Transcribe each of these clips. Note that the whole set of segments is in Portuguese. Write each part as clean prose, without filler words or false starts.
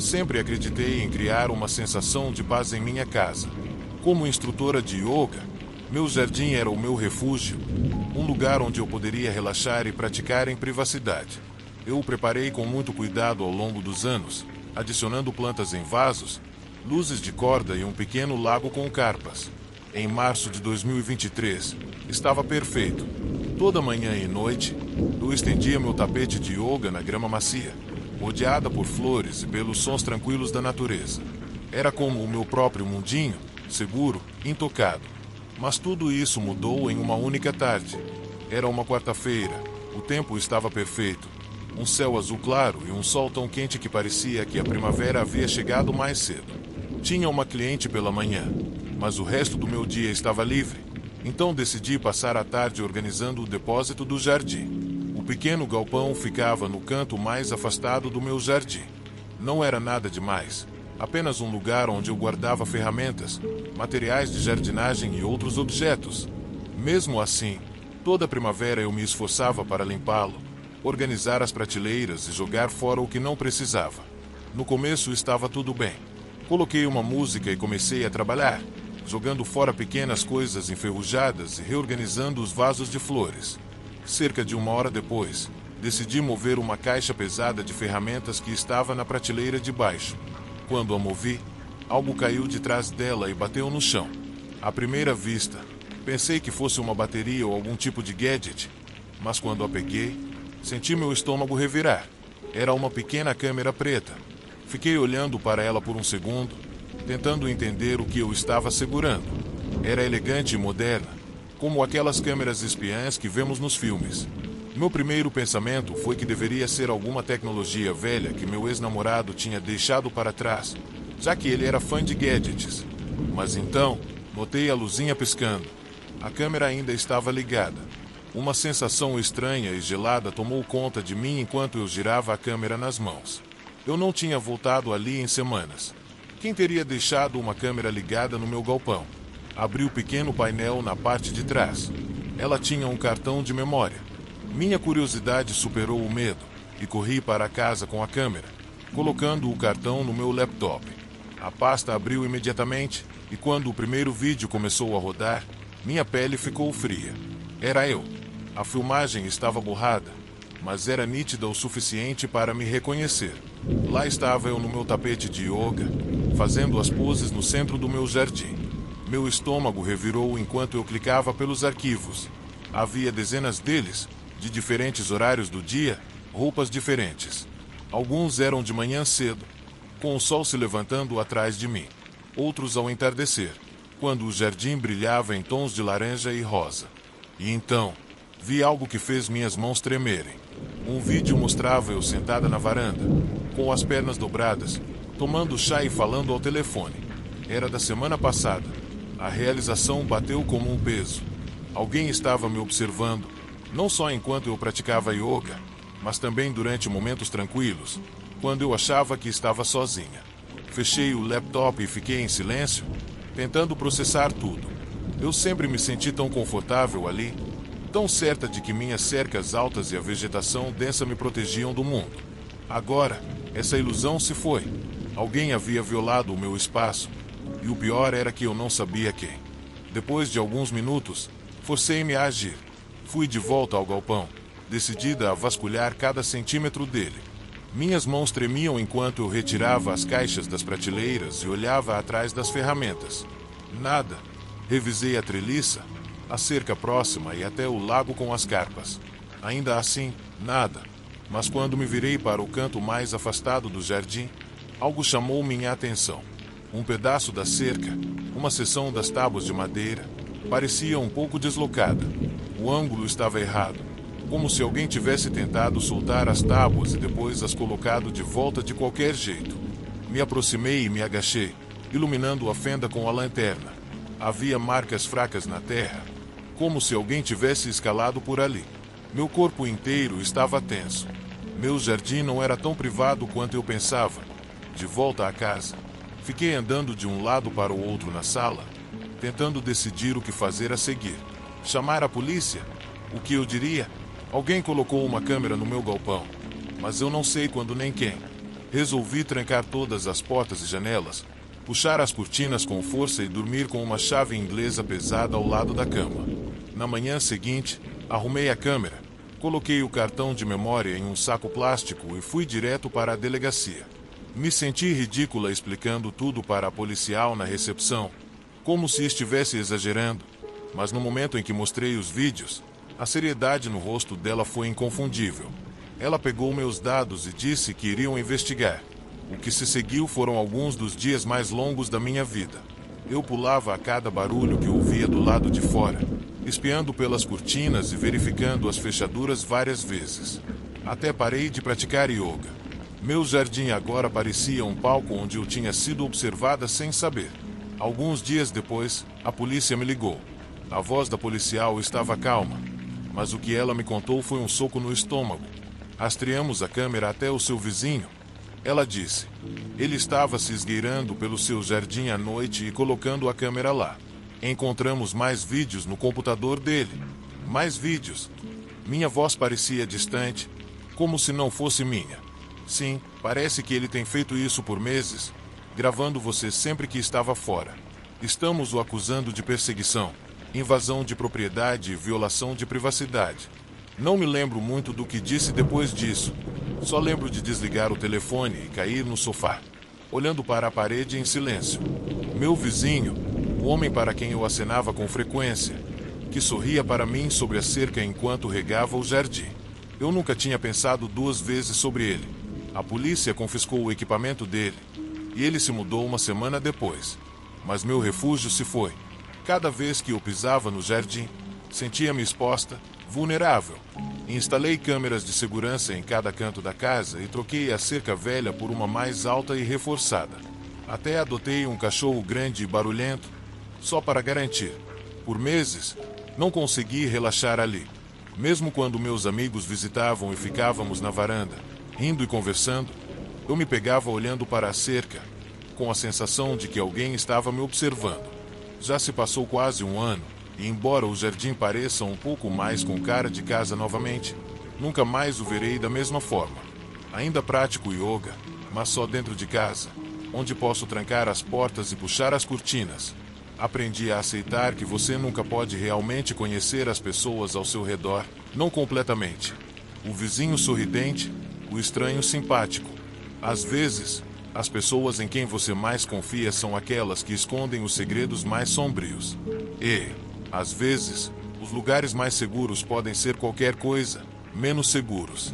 Sempre acreditei em criar uma sensação de paz em minha casa. Como instrutora de yoga, meu jardim era o meu refúgio, um lugar onde eu poderia relaxar e praticar em privacidade. Eu o preparei com muito cuidado ao longo dos anos, adicionando plantas em vasos, luzes de corda e um pequeno lago com carpas. Em março de 2023, estava perfeito. Toda manhã e noite, eu estendia meu tapete de yoga na grama macia, rodeada por flores e pelos sons tranquilos da natureza. Era como o meu próprio mundinho, seguro, intocado. Mas tudo isso mudou em uma única tarde. Era uma quarta-feira, o tempo estava perfeito. Um céu azul claro e um sol tão quente que parecia que a primavera havia chegado mais cedo. Tinha uma cliente pela manhã, mas o resto do meu dia estava livre. Então decidi passar a tarde organizando o depósito do jardim. O pequeno galpão ficava no canto mais afastado do meu jardim. Não era nada demais, apenas um lugar onde eu guardava ferramentas, materiais de jardinagem e outros objetos. Mesmo assim, toda primavera eu me esforçava para limpá-lo, organizar as prateleiras e jogar fora o que não precisava. No começo estava tudo bem. Coloquei uma música e comecei a trabalhar, jogando fora pequenas coisas enferrujadas e reorganizando os vasos de flores. Cerca de 1 hora depois, decidi mover uma caixa pesada de ferramentas que estava na prateleira de baixo. Quando a movi, algo caiu de trás dela e bateu no chão. À primeira vista, pensei que fosse uma bateria ou algum tipo de gadget, mas quando a peguei, senti meu estômago revirar. Era uma pequena câmera preta. Fiquei olhando para ela por um segundo, tentando entender o que eu estava segurando. Era elegante e moderna, como aquelas câmeras espiãs que vemos nos filmes. Meu primeiro pensamento foi que deveria ser alguma tecnologia velha que meu ex-namorado tinha deixado para trás, já que ele era fã de gadgets. Mas então, notei a luzinha piscando. A câmera ainda estava ligada. Uma sensação estranha e gelada tomou conta de mim enquanto eu girava a câmera nas mãos. Eu não tinha voltado ali em semanas. Quem teria deixado uma câmera ligada no meu galpão? Abri o pequeno painel na parte de trás. Ela tinha um cartão de memória. Minha curiosidade superou o medo e corri para casa com a câmera, colocando o cartão no meu laptop. A pasta abriu imediatamente e quando o primeiro vídeo começou a rodar, minha pele ficou fria. Era eu. A filmagem estava borrada, mas era nítida o suficiente para me reconhecer. Lá estava eu no meu tapete de yoga, fazendo as poses no centro do meu jardim. Meu estômago revirou enquanto eu clicava pelos arquivos. Havia dezenas deles, de diferentes horários do dia, roupas diferentes. Alguns eram de manhã cedo, com o sol se levantando atrás de mim. Outros ao entardecer, quando o jardim brilhava em tons de laranja e rosa. E então, vi algo que fez minhas mãos tremerem. Um vídeo mostrava eu sentada na varanda, com as pernas dobradas, tomando chá e falando ao telefone. Era da semana passada. A realização bateu como um peso. Alguém estava me observando, não só enquanto eu praticava yoga, mas também durante momentos tranquilos, quando eu achava que estava sozinha. Fechei o laptop e fiquei em silêncio, tentando processar tudo. Eu sempre me senti tão confortável ali, tão certa de que minhas cercas altas e a vegetação densa me protegiam do mundo. Agora, essa ilusão se foi. Alguém havia violado o meu espaço, e o pior era que eu não sabia quem. Depois de alguns minutos, forcei-me a agir. Fui de volta ao galpão, decidida a vasculhar cada centímetro dele. Minhas mãos tremiam enquanto eu retirava as caixas das prateleiras e olhava atrás das ferramentas. Nada. Revisei a treliça, a cerca próxima e até o lago com as carpas. Ainda assim, nada. Mas quando me virei para o canto mais afastado do jardim, algo chamou minha atenção. Um pedaço da cerca, uma seção das tábuas de madeira, parecia um pouco deslocada. O ângulo estava errado, como se alguém tivesse tentado soltar as tábuas e depois as colocado de volta de qualquer jeito. Me aproximei e me agachei, iluminando a fenda com a lanterna. Havia marcas fracas na terra, como se alguém tivesse escalado por ali. Meu corpo inteiro estava tenso. Meu jardim não era tão privado quanto eu pensava. De volta à casa, fiquei andando de um lado para o outro na sala, tentando decidir o que fazer a seguir. Chamar a polícia? O que eu diria? Alguém colocou uma câmera no meu galpão, mas eu não sei quando nem quem. Resolvi trancar todas as portas e janelas, puxar as cortinas com força e dormir com uma chave inglesa pesada ao lado da cama. Na manhã seguinte, arrumei a câmera, coloquei o cartão de memória em um saco plástico e fui direto para a delegacia. Me senti ridícula explicando tudo para a policial na recepção, como se estivesse exagerando, mas no momento em que mostrei os vídeos, a seriedade no rosto dela foi inconfundível. Ela pegou meus dados e disse que iriam investigar. O que se seguiu foram alguns dos dias mais longos da minha vida. Eu pulava a cada barulho que ouvia do lado de fora, espiando pelas cortinas e verificando as fechaduras várias vezes. Até parei de praticar yoga. Meu jardim agora parecia um palco onde eu tinha sido observada sem saber. Alguns dias depois, a polícia me ligou. A voz da policial estava calma, mas o que ela me contou foi um soco no estômago. Rastreamos a câmera até o seu vizinho. Ela disse: ele estava se esgueirando pelo seu jardim à noite e colocando a câmera lá. Encontramos mais vídeos no computador dele. Mais vídeos. Minha voz parecia distante, como se não fosse minha. Sim, parece que ele tem feito isso por meses, gravando você sempre que estava fora. Estamos o acusando de perseguição, invasão de propriedade e violação de privacidade. Não me lembro muito do que disse depois disso. Só lembro de desligar o telefone e cair no sofá, olhando para a parede em silêncio. Meu vizinho, o homem para quem eu acenava com frequência, que sorria para mim sobre a cerca enquanto regava o jardim. Eu nunca tinha pensado duas vezes sobre ele. A polícia confiscou o equipamento dele, e ele se mudou uma semana depois. Mas meu refúgio se foi. Cada vez que eu pisava no jardim, sentia-me exposta, vulnerável. Instalei câmeras de segurança em cada canto da casa e troquei a cerca velha por uma mais alta e reforçada. Até adotei um cachorro grande e barulhento, só para garantir. Por meses, não consegui relaxar ali. Mesmo quando meus amigos visitavam e ficávamos na varanda, rindo e conversando, eu me pegava olhando para a cerca, com a sensação de que alguém estava me observando. Já se passou quase um ano, e embora o jardim pareça um pouco mais com cara de casa novamente, nunca mais o verei da mesma forma. Ainda pratico yoga, mas só dentro de casa, onde posso trancar as portas e puxar as cortinas. Aprendi a aceitar que você nunca pode realmente conhecer as pessoas ao seu redor, não completamente. O vizinho sorridente, o estranho simpático. Às vezes, as pessoas em quem você mais confia são aquelas que escondem os segredos mais sombrios. E, às vezes, os lugares mais seguros podem ser qualquer coisa, menos seguros.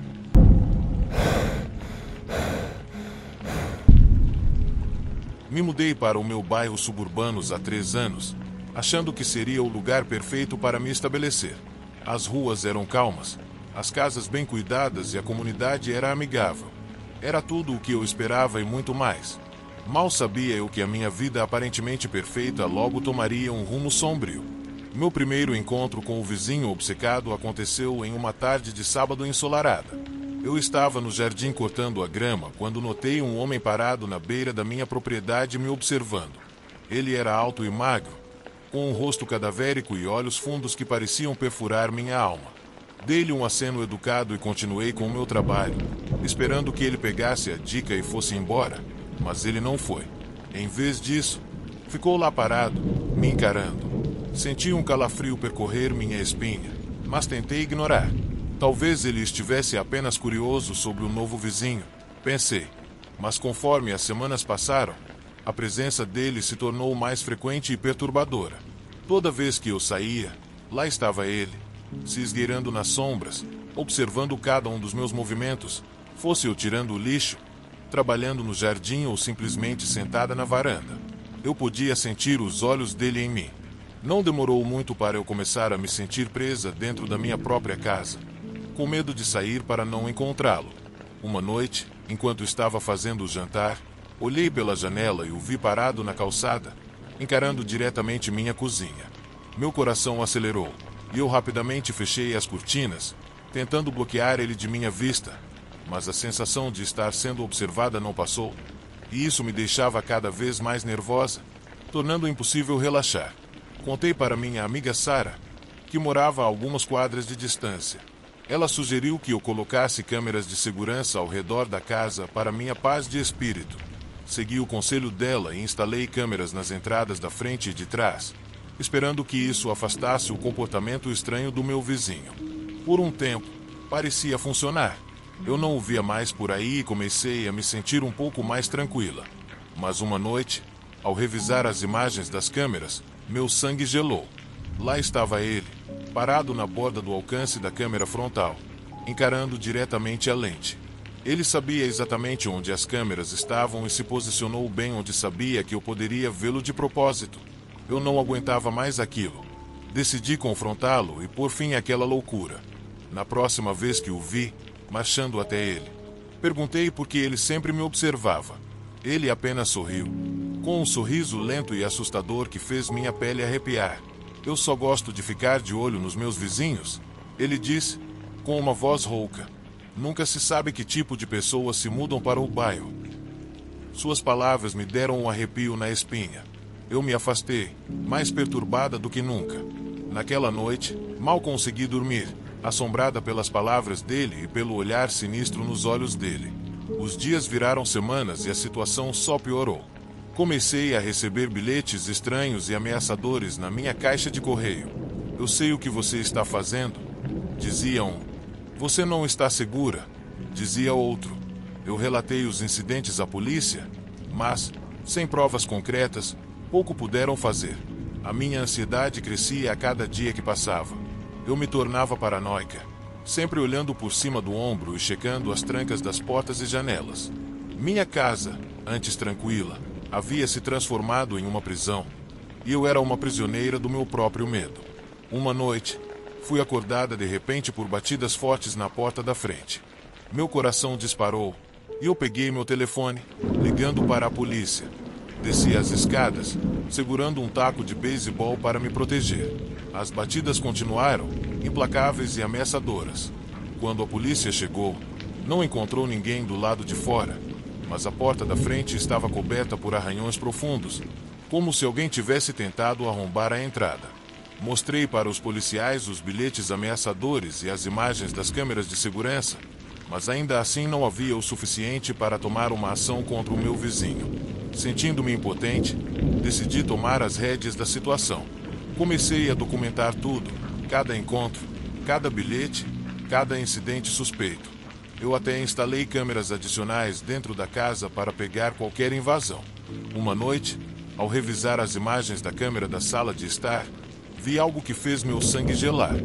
Me mudei para o meu bairro suburbanos há 3 anos, achando que seria o lugar perfeito para me estabelecer. As ruas eram calmas, as casas bem cuidadas e a comunidade era amigável. Era tudo o que eu esperava e muito mais. Mal sabia eu que a minha vida aparentemente perfeita logo tomaria um rumo sombrio. Meu primeiro encontro com o vizinho obcecado aconteceu em uma tarde de sábado ensolarada. Eu estava no jardim cortando a grama quando notei um homem parado na beira da minha propriedade me observando. Ele era alto e magro, com um rosto cadavérico e olhos fundos que pareciam perfurar minha alma. Dei-lhe um aceno educado e continuei com o meu trabalho, esperando que ele pegasse a dica e fosse embora, mas ele não foi. Em vez disso, ficou lá parado, me encarando. Senti um calafrio percorrer minha espinha, mas tentei ignorar. Talvez ele estivesse apenas curioso sobre o novo vizinho, pensei. Mas conforme as semanas passaram, a presença dele se tornou mais frequente e perturbadora. Toda vez que eu saía, lá estava ele, se esgueirando nas sombras, observando cada um dos meus movimentos, fosse eu tirando o lixo, trabalhando no jardim ou simplesmente sentada na varanda. Eu podia sentir os olhos dele em mim. Não demorou muito para eu começar a me sentir presa dentro da minha própria casa, com medo de sair para não encontrá-lo. Uma noite, enquanto estava fazendo o jantar, olhei pela janela e o vi parado na calçada, encarando diretamente minha cozinha. Meu coração acelerou, e eu rapidamente fechei as cortinas, tentando bloquear ele de minha vista, mas a sensação de estar sendo observada não passou, e isso me deixava cada vez mais nervosa, tornando impossível relaxar. Contei para minha amiga Sara, que morava a algumas quadras de distância. Ela sugeriu que eu colocasse câmeras de segurança ao redor da casa para minha paz de espírito. Segui o conselho dela e instalei câmeras nas entradas da frente e de trás, esperando que isso afastasse o comportamento estranho do meu vizinho. Por um tempo, parecia funcionar. Eu não o via mais por aí e comecei a me sentir um pouco mais tranquila. Mas uma noite, ao revisar as imagens das câmeras, meu sangue gelou. Lá estava ele, parado na borda do alcance da câmera frontal, encarando diretamente a lente. Ele sabia exatamente onde as câmeras estavam e se posicionou bem onde sabia que eu poderia vê-lo de propósito. Eu não aguentava mais aquilo. Decidi confrontá-lo e pôr fim àquela loucura. Na próxima vez que o vi, marchando até ele, perguntei por que ele sempre me observava. Ele apenas sorriu, com um sorriso lento e assustador que fez minha pele arrepiar. Eu só gosto de ficar de olho nos meus vizinhos, ele disse, com uma voz rouca. Nunca se sabe que tipo de pessoas se mudam para o bairro. Suas palavras me deram um arrepio na espinha. Eu me afastei, mais perturbada do que nunca. Naquela noite, mal consegui dormir, assombrada pelas palavras dele e pelo olhar sinistro nos olhos dele. Os dias viraram semanas e a situação só piorou. Comecei a receber bilhetes estranhos e ameaçadores na minha caixa de correio. Eu sei o que você está fazendo, dizia um. Você não está segura, dizia outro. Eu relatei os incidentes à polícia, mas, sem provas concretas, pouco puderam fazer. A minha ansiedade crescia a cada dia que passava. Eu me tornava paranoica, sempre olhando por cima do ombro e checando as trancas das portas e janelas. Minha casa, antes tranquila, havia se transformado em uma prisão, e eu era uma prisioneira do meu próprio medo. Uma noite, fui acordada de repente por batidas fortes na porta da frente. Meu coração disparou, e eu peguei meu telefone, ligando para a polícia. Desci as escadas, segurando um taco de beisebol para me proteger. As batidas continuaram, implacáveis e ameaçadoras. Quando a polícia chegou, não encontrou ninguém do lado de fora, mas a porta da frente estava coberta por arranhões profundos, como se alguém tivesse tentado arrombar a entrada. Mostrei para os policiais os bilhetes ameaçadores e as imagens das câmeras de segurança, mas ainda assim não havia o suficiente para tomar uma ação contra o meu vizinho. Sentindo-me impotente, decidi tomar as rédeas da situação. Comecei a documentar tudo, cada encontro, cada bilhete, cada incidente suspeito. Eu até instalei câmeras adicionais dentro da casa para pegar qualquer invasão. Uma noite, ao revisar as imagens da câmera da sala de estar, vi algo que fez meu sangue gelar.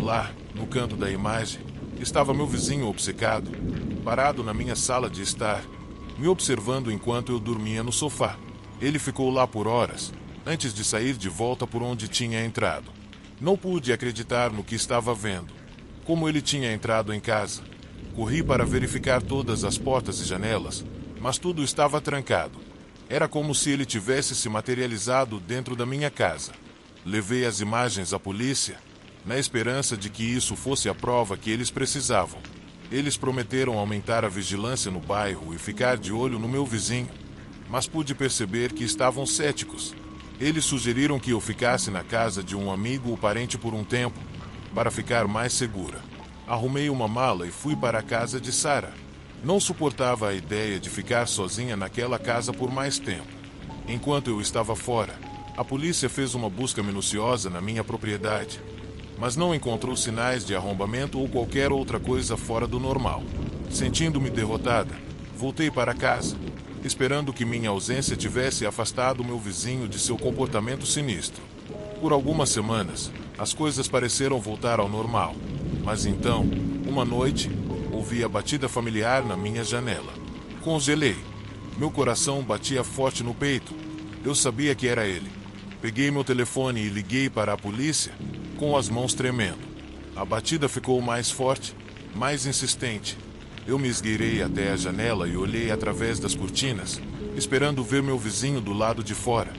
Lá, no canto da imagem, estava meu vizinho obcecado, parado na minha sala de estar, me observando enquanto eu dormia no sofá. Ele ficou lá por horas, antes de sair de volta por onde tinha entrado. Não pude acreditar no que estava vendo. Como ele tinha entrado em casa. Corri para verificar todas as portas e janelas, mas tudo estava trancado. Era como se ele tivesse se materializado dentro da minha casa. Levei as imagens à polícia, na esperança de que isso fosse a prova que eles precisavam. Eles prometeram aumentar a vigilância no bairro e ficar de olho no meu vizinho, mas pude perceber que estavam céticos. Eles sugeriram que eu ficasse na casa de um amigo ou parente por um tempo, para ficar mais segura. Arrumei uma mala e fui para a casa de Sarah. Não suportava a ideia de ficar sozinha naquela casa por mais tempo. Enquanto eu estava fora, a polícia fez uma busca minuciosa na minha propriedade, mas não encontrou sinais de arrombamento ou qualquer outra coisa fora do normal. Sentindo-me derrotada, voltei para casa, esperando que minha ausência tivesse afastado meu vizinho de seu comportamento sinistro. Por algumas semanas, as coisas pareceram voltar ao normal, mas então, uma noite, ouvi a batida familiar na minha janela. Congelei. Meu coração batia forte no peito. Eu sabia que era ele. Peguei meu telefone e liguei para a polícia, com as mãos tremendo. A batida ficou mais forte, mais insistente. Eu me esgueirei até a janela e olhei através das cortinas, esperando ver meu vizinho do lado de fora,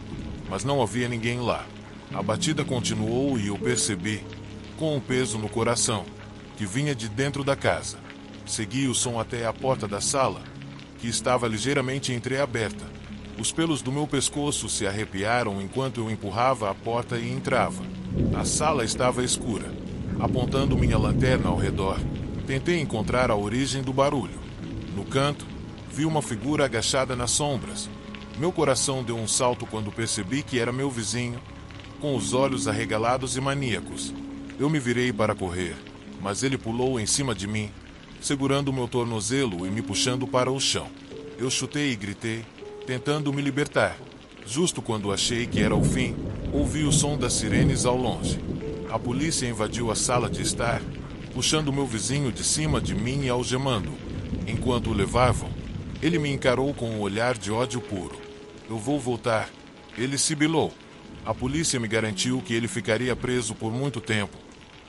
mas não havia ninguém lá. A batida continuou e eu percebi, com um peso no coração, que vinha de dentro da casa. Segui o som até a porta da sala, que estava ligeiramente entreaberta. Os pelos do meu pescoço se arrepiaram enquanto eu empurrava a porta e entrava. A sala estava escura. Apontando minha lanterna ao redor, tentei encontrar a origem do barulho. No canto, vi uma figura agachada nas sombras. Meu coração deu um salto quando percebi que era meu vizinho, com os olhos arregalados e maníacos. Eu me virei para correr, mas ele pulou em cima de mim, segurando meu tornozelo e me puxando para o chão. Eu chutei e gritei, tentando me libertar. Justo quando achei que era o fim, ouvi o som das sirenes ao longe. A polícia invadiu a sala de estar, puxando meu vizinho de cima de mim e algemando. Enquanto o levavam, ele me encarou com um olhar de ódio puro. Eu vou voltar. Ele sibilou. A polícia me garantiu que ele ficaria preso por muito tempo,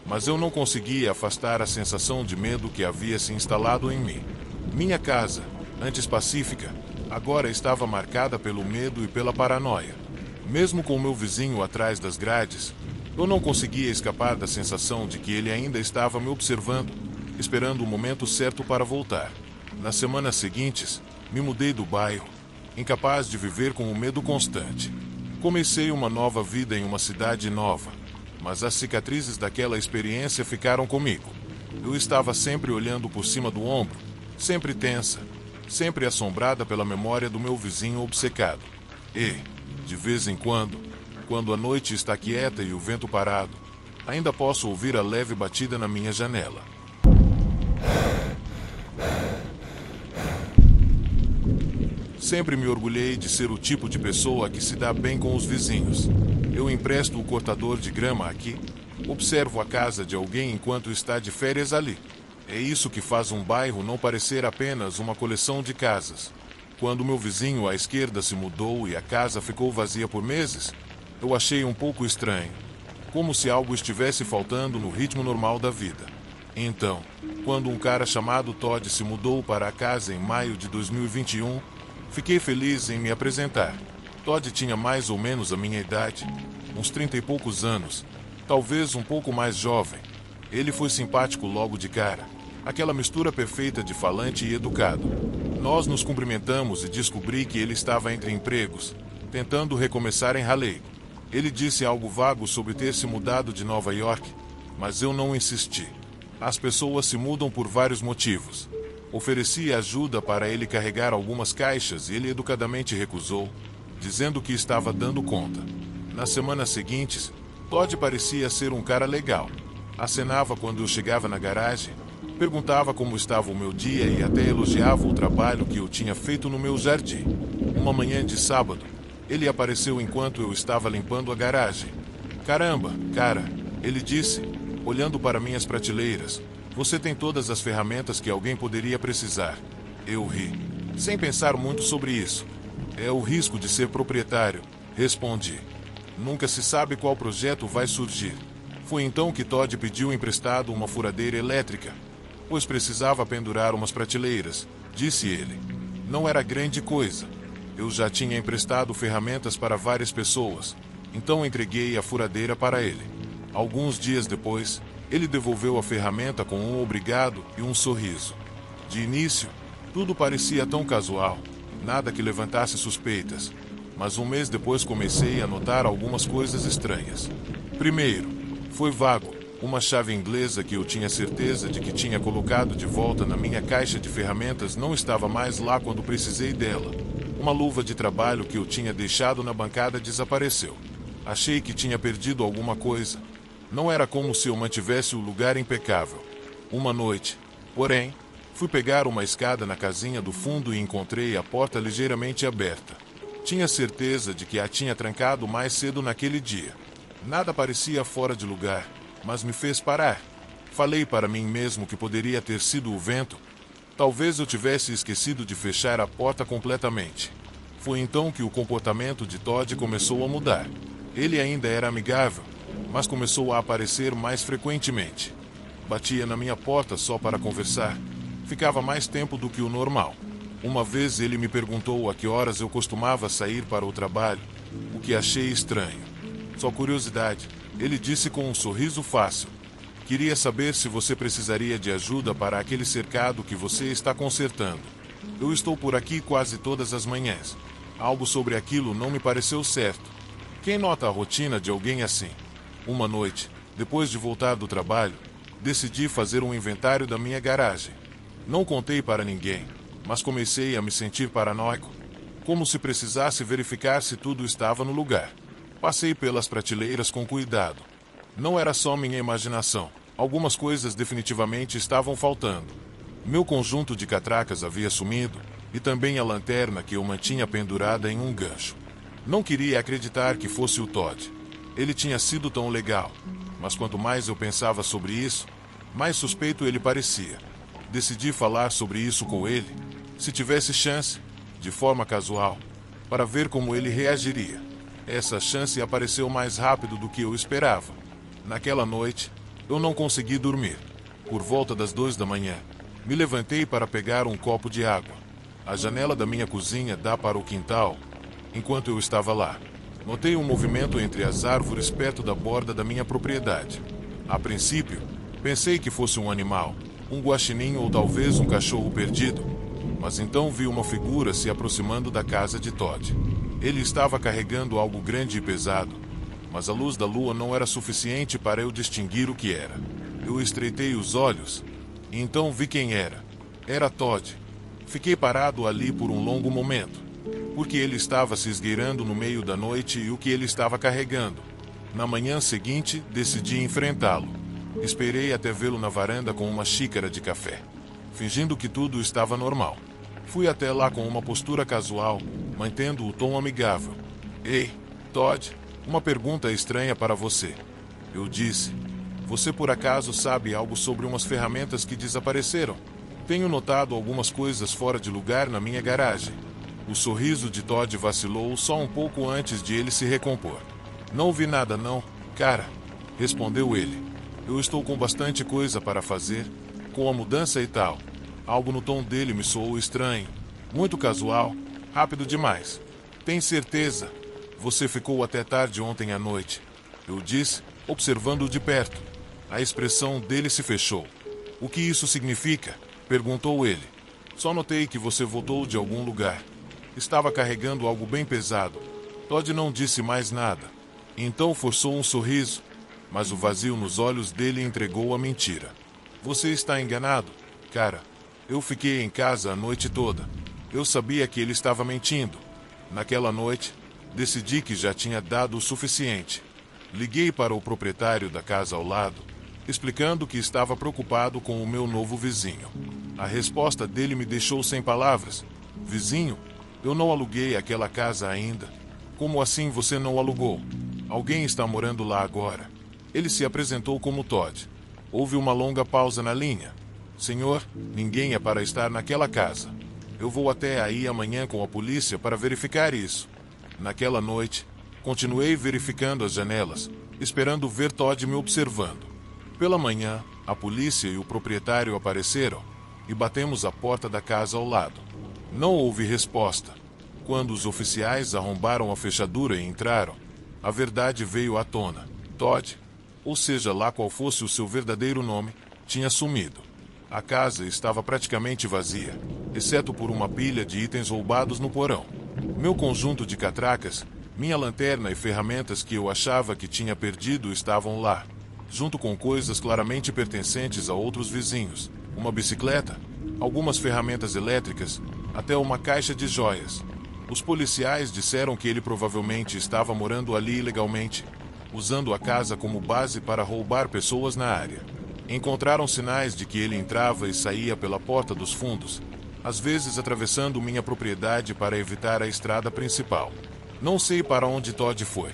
mas eu não conseguia afastar a sensação de medo que havia se instalado em mim. Minha casa, antes pacífica, agora estava marcada pelo medo e pela paranoia. Mesmo com meu vizinho atrás das grades, eu não conseguia escapar da sensação de que ele ainda estava me observando, esperando o momento certo para voltar. Nas semanas seguintes, me mudei do bairro, incapaz de viver com o medo constante. Comecei uma nova vida em uma cidade nova, mas as cicatrizes daquela experiência ficaram comigo. Eu estava sempre olhando por cima do ombro, sempre tensa, sempre assombrada pela memória do meu vizinho obcecado. E, de vez em quando a noite está quieta e o vento parado, ainda posso ouvir a leve batida na minha janela. Sempre me orgulhei de ser o tipo de pessoa que se dá bem com os vizinhos. Eu empresto o cortador de grama aqui, observo a casa de alguém enquanto está de férias ali. É isso que faz um bairro não parecer apenas uma coleção de casas. Quando meu vizinho à esquerda se mudou e a casa ficou vazia por meses, eu achei um pouco estranho, como se algo estivesse faltando no ritmo normal da vida. Então, quando um cara chamado Todd se mudou para a casa em maio de 2021, fiquei feliz em me apresentar. Todd tinha mais ou menos a minha idade, uns 30 e poucos anos, talvez um pouco mais jovem. Ele foi simpático logo de cara, aquela mistura perfeita de falante e educado. Nós nos cumprimentamos e descobri que ele estava entre empregos, tentando recomeçar em Raleigh. Ele disse algo vago sobre ter se mudado de Nova York, mas eu não insisti. As pessoas se mudam por vários motivos. Ofereci ajuda para ele carregar algumas caixas e ele educadamente recusou, dizendo que estava dando conta. Nas semanas seguintes, Todd parecia ser um cara legal. Acenava quando eu chegava na garagem, perguntava como estava o meu dia e até elogiava o trabalho que eu tinha feito no meu jardim. Uma manhã de sábado, ele apareceu enquanto eu estava limpando a garagem. "Caramba, cara", ele disse, olhando para minhas prateleiras. "Você tem todas as ferramentas que alguém poderia precisar." Eu ri, sem pensar muito sobre isso. "É o risco de ser proprietário", respondi. "Nunca se sabe qual projeto vai surgir." Foi então que Todd pediu emprestado uma furadeira elétrica, pois precisava pendurar umas prateleiras, disse ele. Não era grande coisa. Eu já tinha emprestado ferramentas para várias pessoas, então entreguei a furadeira para ele. Alguns dias depois, ele devolveu a ferramenta com um obrigado e um sorriso. De início, tudo parecia tão casual, nada que levantasse suspeitas, mas um mês depois comecei a notar algumas coisas estranhas. Primeiro, foi vago. Uma chave inglesa que eu tinha certeza de que tinha colocado de volta na minha caixa de ferramentas não estava mais lá quando precisei dela. Uma luva de trabalho que eu tinha deixado na bancada desapareceu. Achei que tinha perdido alguma coisa. Não era como se eu mantivesse o lugar impecável. Uma noite, porém, fui pegar uma escada na casinha do fundo e encontrei a porta ligeiramente aberta. Tinha certeza de que a tinha trancado mais cedo naquele dia. Nada parecia fora de lugar, mas me fez parar. Falei para mim mesmo que poderia ter sido o vento. Talvez eu tivesse esquecido de fechar a porta completamente. Foi então que o comportamento de Todd começou a mudar. Ele ainda era amigável, mas começou a aparecer mais frequentemente. Batia na minha porta só para conversar. Ficava mais tempo do que o normal. Uma vez ele me perguntou a que horas eu costumava sair para o trabalho, o que achei estranho. Só curiosidade, ele disse com um sorriso fácil. "Queria saber se você precisaria de ajuda para aquele cercado que você está consertando. Eu estou por aqui quase todas as manhãs." Algo sobre aquilo não me pareceu certo. Quem nota a rotina de alguém assim? Uma noite, depois de voltar do trabalho, decidi fazer um inventário da minha garagem. Não contei para ninguém, mas comecei a me sentir paranoico, como se precisasse verificar se tudo estava no lugar. Passei pelas prateleiras com cuidado. Não era só minha imaginação. Algumas coisas definitivamente estavam faltando. Meu conjunto de catracas havia sumido, e também a lanterna que eu mantinha pendurada em um gancho. Não queria acreditar que fosse o Todd. Ele tinha sido tão legal, mas quanto mais eu pensava sobre isso, mais suspeito ele parecia. Decidi falar sobre isso com ele, se tivesse chance, de forma casual, para ver como ele reagiria. Essa chance apareceu mais rápido do que eu esperava. Naquela noite, eu não consegui dormir. Por volta das 2 da manhã, me levantei para pegar um copo de água. A janela da minha cozinha dá para o quintal. Enquanto eu estava lá, notei um movimento entre as árvores perto da borda da minha propriedade. A princípio, pensei que fosse um animal, um guaxinim ou talvez um cachorro perdido. Mas então vi uma figura se aproximando da casa de Todd. Ele estava carregando algo grande e pesado, mas a luz da lua não era suficiente para eu distinguir o que era. Eu estreitei os olhos e então vi quem era. Era Todd. Fiquei parado ali por um longo momento, porque ele estava se esgueirando no meio da noite e o que ele estava carregando. Na manhã seguinte, decidi enfrentá-lo. Esperei até vê-lo na varanda com uma xícara de café, fingindo que tudo estava normal. Fui até lá com uma postura casual, mantendo o tom amigável. Ei, Todd, uma pergunta estranha para você. Eu disse. Você por acaso sabe algo sobre umas ferramentas que desapareceram? Tenho notado algumas coisas fora de lugar na minha garagem. O sorriso de Todd vacilou só um pouco antes de ele se recompor. Não vi nada não, cara, respondeu ele. Eu estou com bastante coisa para fazer, com a mudança e tal. Algo no tom dele me soou estranho, muito casual, rápido demais. Tem certeza? Você ficou até tarde ontem à noite, eu disse, observando-o de perto. A expressão dele se fechou. O que isso significa? Perguntou ele. Só notei que você voltou de algum lugar. Estava carregando algo bem pesado. Todd não disse mais nada. Então forçou um sorriso, mas o vazio nos olhos dele entregou a mentira. Você está enganado, cara. Eu fiquei em casa a noite toda. Eu sabia que ele estava mentindo. Naquela noite, decidi que já tinha dado o suficiente. Liguei para o proprietário da casa ao lado, explicando que estava preocupado com o meu novo vizinho. A resposta dele me deixou sem palavras. Vizinho, eu não aluguei aquela casa ainda. Como assim você não alugou? Alguém está morando lá agora. Ele se apresentou como Todd. Houve uma longa pausa na linha. Senhor, ninguém é para estar naquela casa. Eu vou até aí amanhã com a polícia para verificar isso. Naquela noite, continuei verificando as janelas, esperando ver Todd me observando. Pela manhã, a polícia e o proprietário apareceram e batemos a porta da casa ao lado. Não houve resposta. Quando os oficiais arrombaram a fechadura e entraram, a verdade veio à tona. Todd, ou seja lá qual fosse o seu verdadeiro nome, tinha sumido. A casa estava praticamente vazia, exceto por uma pilha de itens roubados no porão. Meu conjunto de catracas, minha lanterna e ferramentas que eu achava que tinha perdido estavam lá, junto com coisas claramente pertencentes a outros vizinhos. Uma bicicleta, algumas ferramentas elétricas, até uma caixa de joias. Os policiais disseram que ele provavelmente estava morando ali ilegalmente, usando a casa como base para roubar pessoas na área. Encontraram sinais de que ele entrava e saía pela porta dos fundos, às vezes atravessando minha propriedade para evitar a estrada principal. Não sei para onde Todd foi.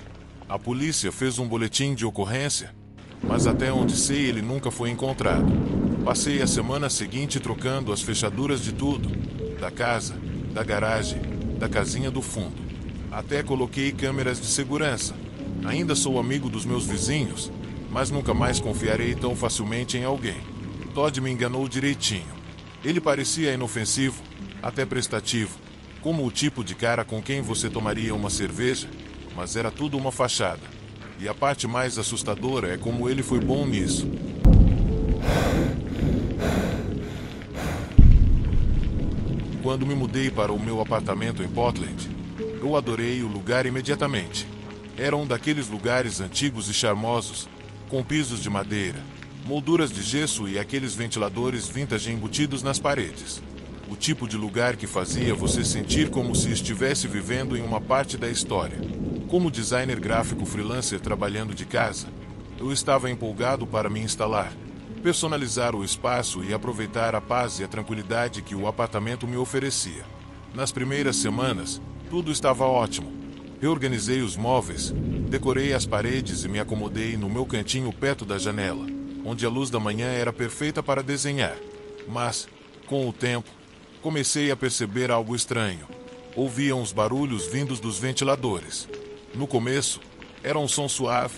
A polícia fez um boletim de ocorrência, mas até onde sei ele nunca foi encontrado. Passei a semana seguinte trocando as fechaduras de tudo, da casa, da garagem, da casinha do fundo. Até coloquei câmeras de segurança. Ainda sou amigo dos meus vizinhos, mas nunca mais confiarei tão facilmente em alguém. Todd me enganou direitinho. Ele parecia inofensivo, até prestativo, como o tipo de cara com quem você tomaria uma cerveja, mas era tudo uma fachada. E a parte mais assustadora é como ele foi bom nisso. Quando me mudei para o meu apartamento em Portland, eu adorei o lugar imediatamente. Era um daqueles lugares antigos e charmosos, com pisos de madeira, molduras de gesso e aqueles ventiladores vintage embutidos nas paredes. O tipo de lugar que fazia você sentir como se estivesse vivendo em uma parte da história. Como designer gráfico freelancer trabalhando de casa, eu estava empolgado para me instalar, personalizar o espaço e aproveitar a paz e a tranquilidade que o apartamento me oferecia. Nas primeiras semanas, tudo estava ótimo. Reorganizei os móveis, decorei as paredes e me acomodei no meu cantinho perto da janela, onde a luz da manhã era perfeita para desenhar. Mas, com o tempo, comecei a perceber algo estranho. Ouvia uns barulhos vindos dos ventiladores. No começo, era um som suave,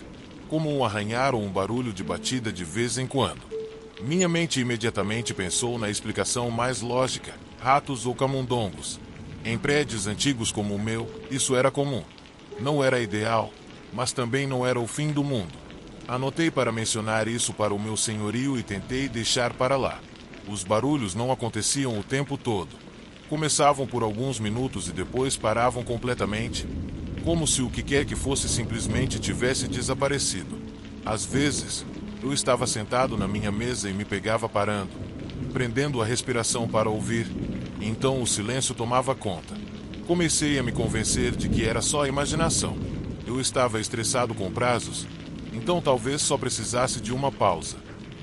como um arranhar ou um barulho de batida de vez em quando. Minha mente imediatamente pensou na explicação mais lógica: ratos ou camundongos. Em prédios antigos como o meu, isso era comum. Não era ideal, mas também não era o fim do mundo. Anotei para mencionar isso para o meu senhorio e tentei deixar para lá. Os barulhos não aconteciam o tempo todo. Começavam por alguns minutos e depois paravam completamente, como se o que quer que fosse simplesmente tivesse desaparecido. Às vezes, eu estava sentado na minha mesa e me pegava parando, prendendo a respiração para ouvir. Então o silêncio tomava conta. Comecei a me convencer de que era só imaginação. Eu estava estressado com prazos, então talvez só precisasse de uma pausa.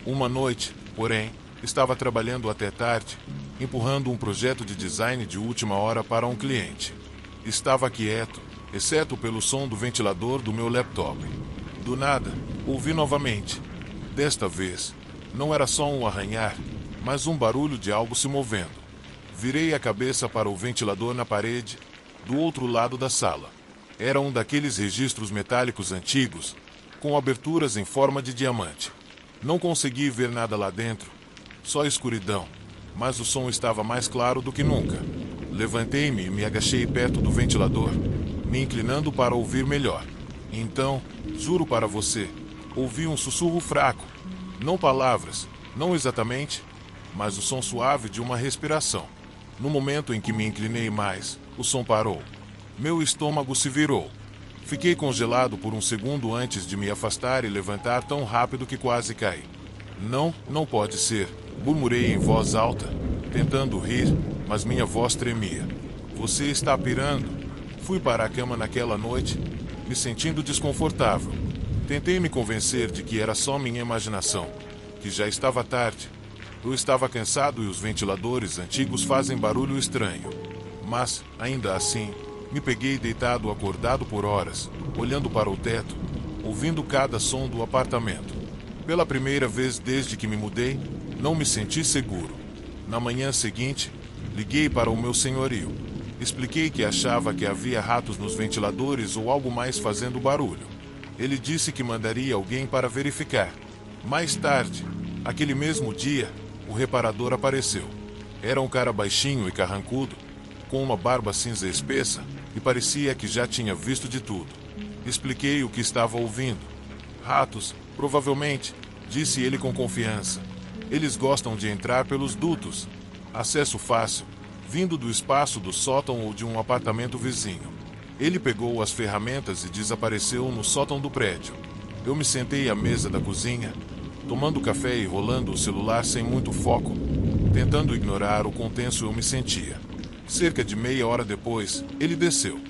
Uma noite, porém, estava trabalhando até tarde, empurrando um projeto de design de última hora para um cliente. Estava quieto, exceto pelo som do ventilador do meu laptop. Do nada, ouvi novamente. Desta vez, não era só um arranhar, mas um barulho de algo se movendo. Virei a cabeça para o ventilador na parede, do outro lado da sala. Era um daqueles registros metálicos antigos, com aberturas em forma de diamante. Não consegui ver nada lá dentro, só escuridão, mas o som estava mais claro do que nunca. Levantei-me e me agachei perto do ventilador, me inclinando para ouvir melhor. Então, juro para você, ouvi um sussurro fraco. Não palavras, não exatamente, mas o som suave de uma respiração. No momento em que me inclinei mais, o som parou. Meu estômago se virou. Fiquei congelado por um segundo antes de me afastar e levantar tão rápido que quase caí. Não pode ser, murmurei em voz alta, tentando rir, mas minha voz tremia. Você está pirando? Fui para a cama naquela noite, me sentindo desconfortável. Tentei me convencer de que era só minha imaginação, que já estava tarde. Eu estava cansado e os ventiladores antigos fazem barulho estranho. Mas, ainda assim, me peguei deitado acordado por horas, olhando para o teto, ouvindo cada som do apartamento. Pela primeira vez desde que me mudei, não me senti seguro. Na manhã seguinte, liguei para o meu senhorio. Expliquei que achava que havia ratos nos ventiladores ou algo mais fazendo barulho. Ele disse que mandaria alguém para verificar. Mais tarde, aquele mesmo dia, o reparador apareceu. Era um cara baixinho e carrancudo, com uma barba cinza espessa, e parecia que já tinha visto de tudo. Expliquei o que estava ouvindo. Ratos, provavelmente, disse ele com confiança. Eles gostam de entrar pelos dutos. Acesso fácil, vindo do espaço do sótão ou de um apartamento vizinho. Ele pegou as ferramentas e desapareceu no sótão do prédio. Eu me sentei à mesa da cozinha, tomando café e rolando o celular sem muito foco, tentando ignorar o quão tenso eu me sentia. Cerca de meia hora depois, ele desceu.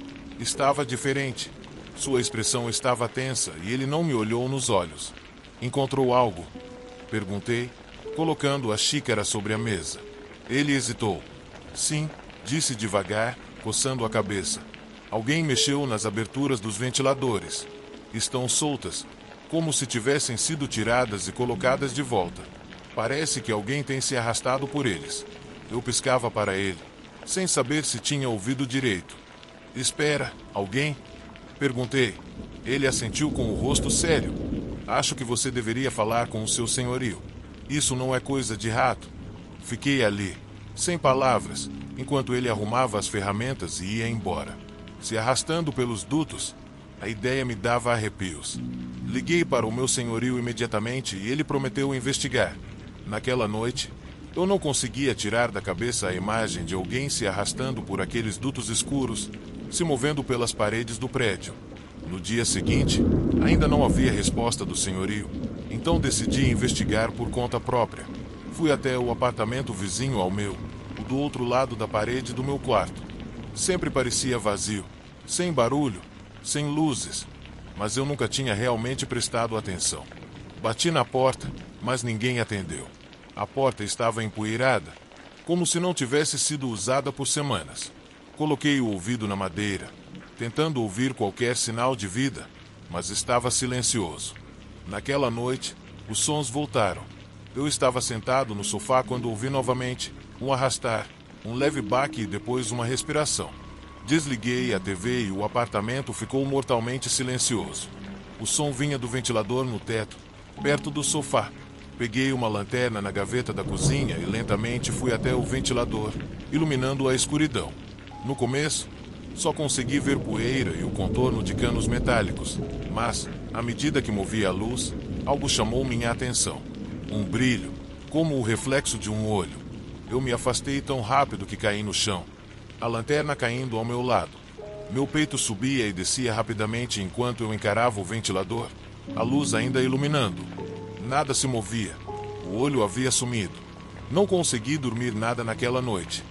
Estava diferente. Sua expressão estava tensa e ele não me olhou nos olhos. Encontrou algo? Perguntei, colocando a xícara sobre a mesa. Ele hesitou. Sim, disse devagar, coçando a cabeça. Alguém mexeu nas aberturas dos ventiladores. Estão soltas, como se tivessem sido tiradas e colocadas de volta. Parece que alguém tem se arrastado por eles. Eu piscava para ele, sem saber se tinha ouvido direito. Espera, alguém? Perguntei. Ele assentiu com o rosto sério. Acho que você deveria falar com o seu senhorio. Isso não é coisa de rato. Fiquei ali, sem palavras, enquanto ele arrumava as ferramentas e ia embora. Se arrastando pelos dutos, a ideia me dava arrepios. Liguei para o meu senhorio imediatamente e ele prometeu investigar. Naquela noite, eu não conseguia tirar da cabeça a imagem de alguém se arrastando por aqueles dutos escuros, se movendo pelas paredes do prédio. No dia seguinte, ainda não havia resposta do senhorio, Então decidi investigar por conta própria. Fui até o apartamento vizinho ao meu, o do outro lado da parede do meu quarto. Sempre parecia vazio, sem barulho, sem luzes, mas eu nunca tinha realmente prestado atenção. Bati na porta, mas ninguém atendeu. A porta estava empoeirada, como se não tivesse sido usada por semanas. Coloquei o ouvido na madeira, tentando ouvir qualquer sinal de vida, mas estava silencioso. Naquela noite, os sons voltaram. Eu estava sentado no sofá quando ouvi novamente um arrastar, um leve baque e depois uma respiração. Desliguei a TV e o apartamento ficou mortalmente silencioso. O som vinha do ventilador no teto, perto do sofá. Peguei uma lanterna na gaveta da cozinha e lentamente fui até o ventilador, iluminando a escuridão. No começo, só consegui ver poeira e o contorno de canos metálicos, mas, à medida que movia a luz, algo chamou minha atenção. Um brilho, como o reflexo de um olho. Eu me afastei tão rápido que caí no chão, a lanterna caindo ao meu lado. Meu peito subia e descia rapidamente enquanto eu encarava o ventilador, a luz ainda iluminando. Nada se movia. O olho havia sumido. Não consegui dormir nada naquela noite.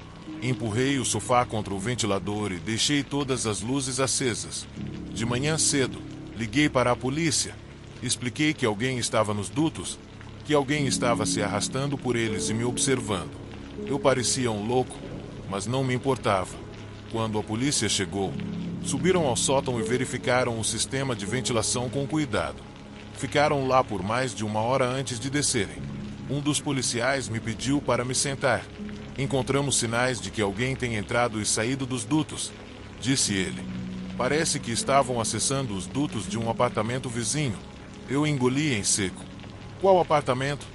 Empurrei o sofá contra o ventilador e deixei todas as luzes acesas. De manhã cedo, liguei para a polícia. Expliquei que alguém estava nos dutos, que alguém estava se arrastando por eles e me observando. Eu parecia um louco, mas não me importava. Quando a polícia chegou, subiram ao sótão e verificaram o sistema de ventilação com cuidado. Ficaram lá por mais de 1 hora antes de descerem. Um dos policiais me pediu para me sentar. Encontramos sinais de que alguém tem entrado e saído dos dutos, disse ele. Parece que estavam acessando os dutos de um apartamento vizinho. Eu engoli em seco. Qual apartamento?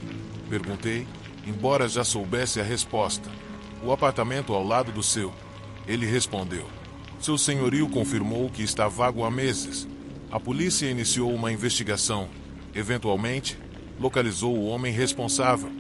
Perguntei, embora já soubesse a resposta. O apartamento ao lado do seu. Ele respondeu. Seu senhorio confirmou que está vago há meses. A polícia iniciou uma investigação. Eventualmente, localizou o homem responsável,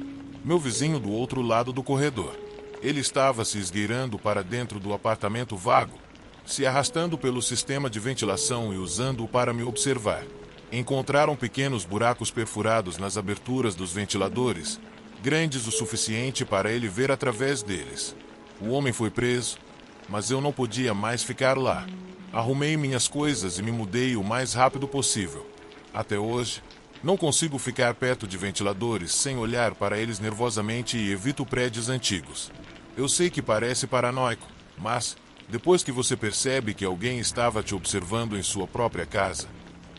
meu vizinho do outro lado do corredor. Ele estava se esgueirando para dentro do apartamento vago, se arrastando pelo sistema de ventilação e usando-o para me observar. Encontraram pequenos buracos perfurados nas aberturas dos ventiladores, grandes o suficiente para ele ver através deles. O homem foi preso, mas eu não podia mais ficar lá. Arrumei minhas coisas e me mudei o mais rápido possível. Até hoje, não consigo ficar perto de ventiladores sem olhar para eles nervosamente e evito prédios antigos. Eu sei que parece paranoico, mas, depois que você percebe que alguém estava te observando em sua própria casa,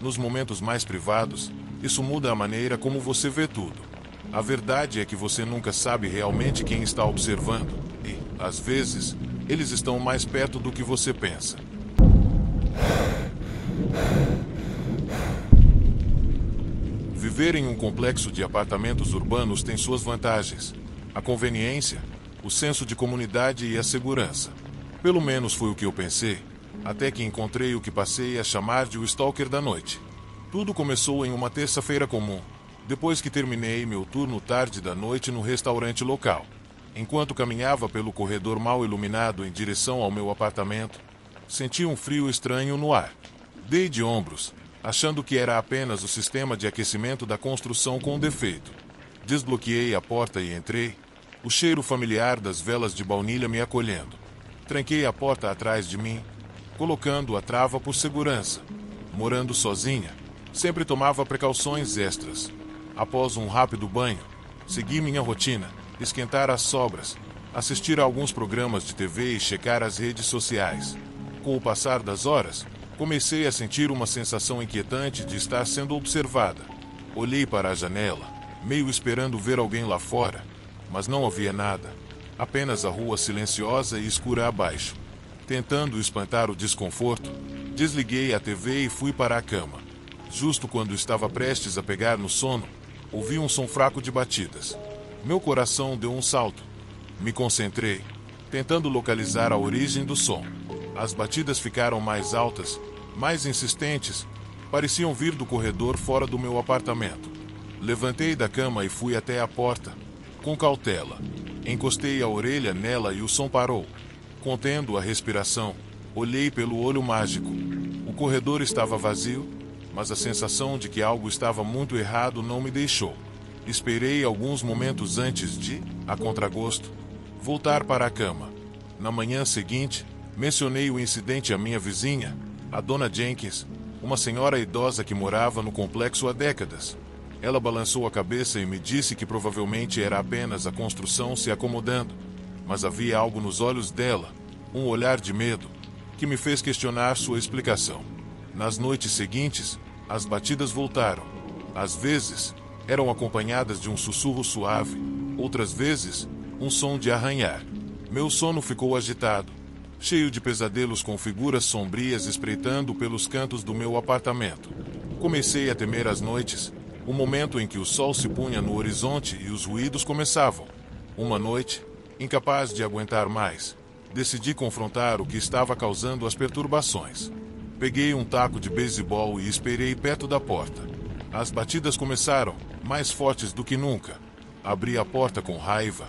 nos momentos mais privados, isso muda a maneira como você vê tudo. A verdade é que você nunca sabe realmente quem está observando e, às vezes, eles estão mais perto do que você pensa. Viver em um complexo de apartamentos urbanos tem suas vantagens. A conveniência, o senso de comunidade e a segurança. Pelo menos foi o que eu pensei, até que encontrei o que passei a chamar de o stalker da noite. Tudo começou em uma terça-feira comum, depois que terminei meu turno tarde da noite no restaurante local. Enquanto caminhava pelo corredor mal iluminado em direção ao meu apartamento, senti um frio estranho no ar. Dei de ombros, achando que era apenas o sistema de aquecimento da construção com defeito. Desbloqueei a porta e entrei, o cheiro familiar das velas de baunilha me acolhendo. Tranquei a porta atrás de mim, colocando a trava por segurança. Morando sozinha, sempre tomava precauções extras. Após um rápido banho, segui minha rotina, esquentar as sobras, assistir a alguns programas de TV e checar as redes sociais. Com o passar das horas, comecei a sentir uma sensação inquietante de estar sendo observada. Olhei para a janela, meio esperando ver alguém lá fora, mas não havia nada. Apenas a rua silenciosa e escura abaixo. Tentando espantar o desconforto, desliguei a TV e fui para a cama. Justo quando estava prestes a pegar no sono, ouvi um som fraco de batidas. Meu coração deu um salto. Me concentrei, tentando localizar a origem do som. As batidas ficaram mais altas, mais insistentes, pareciam vir do corredor fora do meu apartamento. Levantei da cama e fui até a porta, com cautela. Encostei a orelha nela e o som parou. Contendo a respiração, olhei pelo olho mágico. O corredor estava vazio, mas a sensação de que algo estava muito errado não me deixou. Esperei alguns momentos antes de, a contragosto, voltar para a cama. Na manhã seguinte, mencionei o incidente à minha vizinha, a dona Jenkins, uma senhora idosa que morava no complexo há décadas. Ela balançou a cabeça e me disse que provavelmente era apenas a construção se acomodando, mas havia algo nos olhos dela, um olhar de medo, que me fez questionar sua explicação. Nas noites seguintes, as batidas voltaram. Às vezes, eram acompanhadas de um sussurro suave, outras vezes, um som de arranhar. Meu sono ficou agitado, cheio de pesadelos com figuras sombrias espreitando pelos cantos do meu apartamento. Comecei a temer as noites, o momento em que o sol se punha no horizonte e os ruídos começavam. Uma noite, incapaz de aguentar mais, decidi confrontar o que estava causando as perturbações. Peguei um taco de beisebol e esperei perto da porta. As batidas começaram, mais fortes do que nunca. Abri a porta com raiva,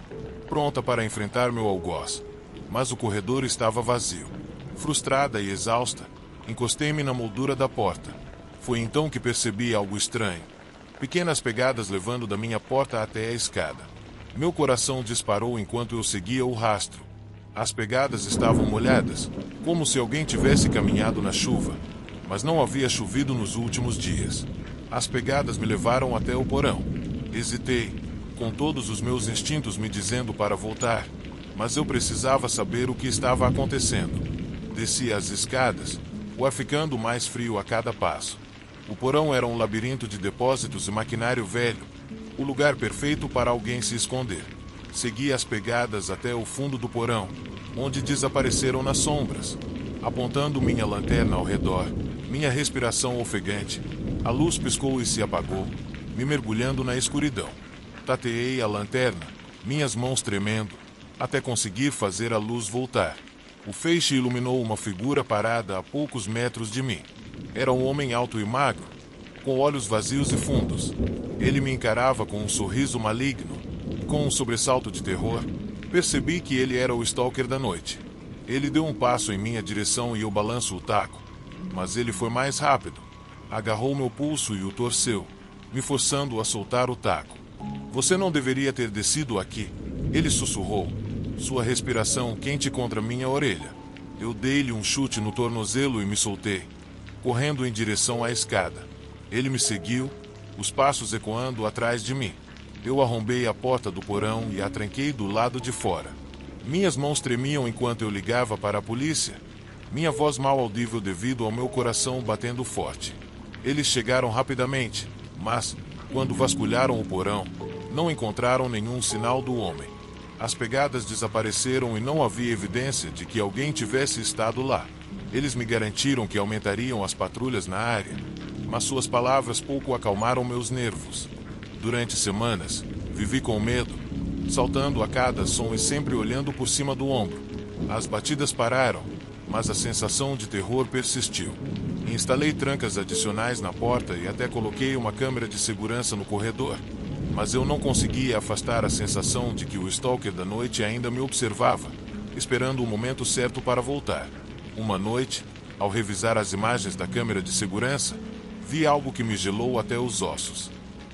pronta para enfrentar meu algoz. Mas o corredor estava vazio. Frustrada e exausta, encostei-me na moldura da porta. Foi então que percebi algo estranho. Pequenas pegadas levando da minha porta até a escada. Meu coração disparou enquanto eu seguia o rastro. As pegadas estavam molhadas, como se alguém tivesse caminhado na chuva, mas não havia chovido nos últimos dias. As pegadas me levaram até o porão. Hesitei, com todos os meus instintos me dizendo para voltar, mas eu precisava saber o que estava acontecendo. Desci as escadas, o ar ficando mais frio a cada passo. O porão era um labirinto de depósitos e maquinário velho, o lugar perfeito para alguém se esconder. Segui as pegadas até o fundo do porão, onde desapareceram nas sombras. Apontando minha lanterna ao redor, minha respiração ofegante, a luz piscou e se apagou, me mergulhando na escuridão. Tateei a lanterna, minhas mãos tremendo, até conseguir fazer a luz voltar. O feixe iluminou uma figura parada a poucos metros de mim. Era um homem alto e magro, com olhos vazios e fundos. Ele me encarava com um sorriso maligno. Com um sobressalto de terror, percebi que ele era o stalker da noite. Ele deu um passo em minha direção e eu balanço o taco. Mas ele foi mais rápido. Agarrou meu pulso e o torceu, me forçando a soltar o taco. Você não deveria ter descido aqui, ele sussurrou, sua respiração quente contra minha orelha. Eu dei-lhe um chute no tornozelo e me soltei, correndo em direção à escada. Ele me seguiu, os passos ecoando atrás de mim. Eu arrombei a porta do porão e a tranquei do lado de fora. Minhas mãos tremiam enquanto eu ligava para a polícia, minha voz mal audível devido ao meu coração batendo forte. Eles chegaram rapidamente, mas, quando vasculharam o porão, não encontraram nenhum sinal do homem. As pegadas desapareceram e não havia evidência de que alguém tivesse estado lá. Eles me garantiram que aumentariam as patrulhas na área, mas suas palavras pouco acalmaram meus nervos. Durante semanas, vivi com medo, saltando a cada som e sempre olhando por cima do ombro. As batidas pararam, mas a sensação de terror persistiu. Instalei trancas adicionais na porta e até coloquei uma câmera de segurança no corredor. Mas eu não conseguia afastar a sensação de que o stalker da noite ainda me observava, esperando o momento certo para voltar. Uma noite, ao revisar as imagens da câmera de segurança, vi algo que me gelou até os ossos.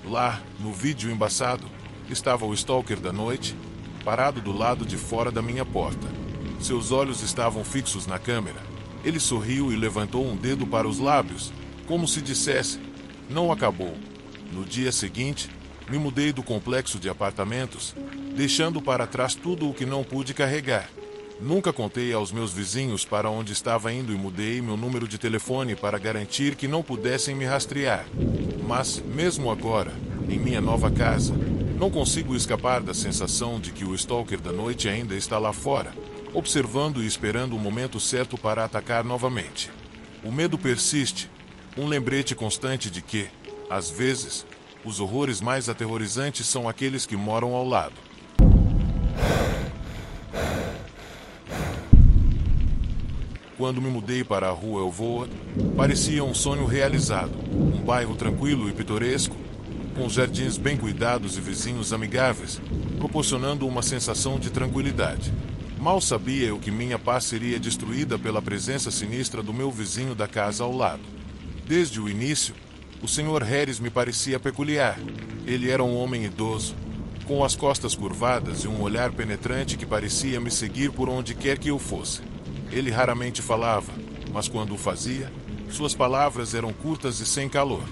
Lá, no vídeo embaçado, estava o stalker da noite, parado do lado de fora da minha porta. Seus olhos estavam fixos na câmera. Ele sorriu e levantou um dedo para os lábios, como se dissesse, não acabou. No dia seguinte, me mudei do complexo de apartamentos, deixando para trás tudo o que não pude carregar. Nunca contei aos meus vizinhos para onde estava indo e mudei meu número de telefone para garantir que não pudessem me rastrear. Mas, mesmo agora, em minha nova casa, não consigo escapar da sensação de que o stalker da noite ainda está lá fora, observando e esperando o momento certo para atacar novamente. O medo persiste, um lembrete constante de que, às vezes, os horrores mais aterrorizantes são aqueles que moram ao lado. Quando me mudei para a rua Elvoa, parecia um sonho realizado. Um bairro tranquilo e pitoresco, com jardins bem cuidados e vizinhos amigáveis, proporcionando uma sensação de tranquilidade. Mal sabia eu que minha paz seria destruída pela presença sinistra do meu vizinho da casa ao lado. Desde o início, o Sr. Harris me parecia peculiar. Ele era um homem idoso, com as costas curvadas e um olhar penetrante que parecia me seguir por onde quer que eu fosse. Ele raramente falava, mas quando o fazia, suas palavras eram curtas e sem calor.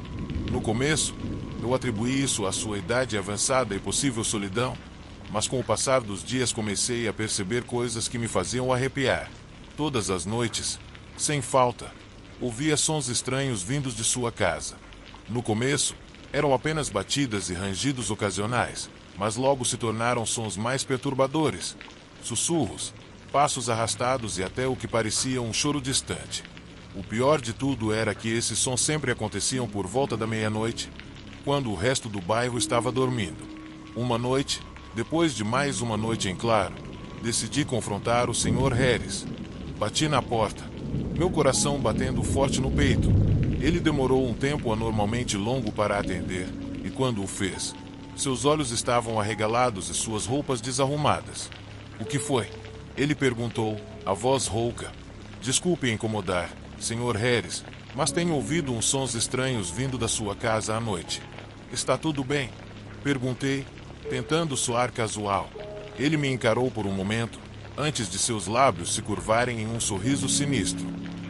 No começo, eu atribuí isso à sua idade avançada e possível solidão, mas com o passar dos dias comecei a perceber coisas que me faziam arrepiar. Todas as noites, sem falta, ouvia sons estranhos vindos de sua casa. No começo, eram apenas batidas e rangidos ocasionais, mas logo se tornaram sons mais perturbadores, sussurros, passos arrastados e até o que parecia um choro distante. O pior de tudo era que esses sons sempre aconteciam por volta da meia-noite, quando o resto do bairro estava dormindo. Uma noite, depois de mais uma noite em claro, decidi confrontar o Sr. Harris. Bati na porta, meu coração batendo forte no peito. Ele demorou um tempo anormalmente longo para atender, e quando o fez, seus olhos estavam arregalados e suas roupas desarrumadas. O que foi? Ele perguntou, a voz rouca. Desculpe incomodar, Sr. Harris, mas tenho ouvido uns sons estranhos vindo da sua casa à noite. Está tudo bem? Perguntei, tentando soar casual. Ele me encarou por um momento, antes de seus lábios se curvarem em um sorriso sinistro.